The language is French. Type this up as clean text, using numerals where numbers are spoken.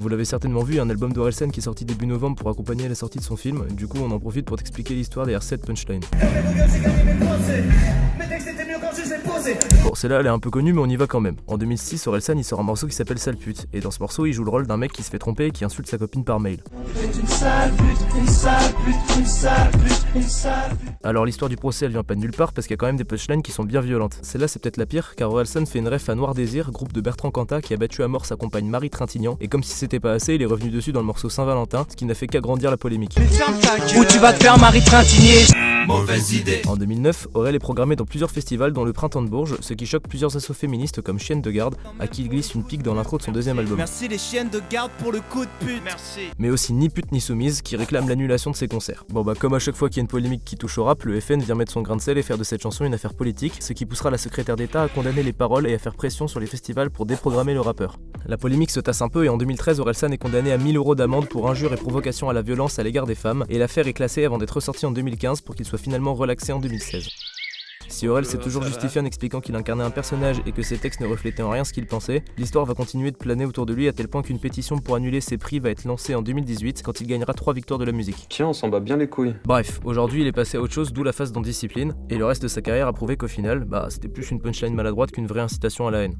Vous l'avez certainement vu, un album d'Orelsan qui est sorti début novembre pour accompagner la sortie de son film, du coup on en profite pour t'expliquer l'histoire derrière cette punchline. Bon, celle-là elle est un peu connue mais on y va quand même. En 2006, Orelsan il sort un morceau qui s'appelle Sale pute, et dans ce morceau il joue le rôle d'un mec qui se fait tromper et qui insulte sa copine par mail. Alors l'histoire du procès elle vient pas de nulle part parce qu'il y a quand même des punchlines qui sont bien violentes. Celle-là c'est peut-être la pire car Orelsan fait une ref à Noir Désir, groupe de Bertrand Cantat qui a battu à mort sa compagne Marie Trintignant, et comme si c'était pas assez, il est revenu dessus dans le morceau Saint-Valentin, ce qui n'a fait qu'agrandir la polémique. Où tu vas te faire Marie Trintignant. Mauvaise idée. En 2009, Aurel est programmé dans plusieurs festivals dont le Printemps de Bourges, ce qui choque plusieurs assos féministes comme Chienne de Garde, à qui il glisse une pique dans l'intro de son deuxième album. Merci les chiennes de garde pour le coup de pute. Merci. Mais aussi Ni pute ni soumise, qui réclame l'annulation de ses concerts. Bon bah comme à chaque fois qu'il y a une polémique qui touche au rap, le FN vient mettre son grain de sel et faire de cette chanson une affaire politique, ce qui poussera la secrétaire d'État à condamner les paroles et à faire pression sur les festivals pour déprogrammer le rappeur. La polémique se tasse un peu et en 2013, Orelsan est condamné à 1000 € d'amende pour injure et provocation à la violence à l'égard des femmes, et l'affaire est classée avant d'être ressortie en 2015 pour qu'il soit finalement relaxé en 2016. Si Aurel s'est toujours justifié en expliquant qu'il incarnait un personnage et que ses textes ne reflétaient en rien ce qu'il pensait, l'histoire va continuer de planer autour de lui à tel point qu'une pétition pour annuler ses prix va être lancée en 2018 quand il gagnera 3 victoires de la musique. Tiens, on s'en bat bien les couilles. Bref, aujourd'hui il est passé à autre chose, d'où la phase d'indiscipline, et le reste de sa carrière a prouvé qu'au final, c'était plus une punchline maladroite qu'une vraie incitation à la haine.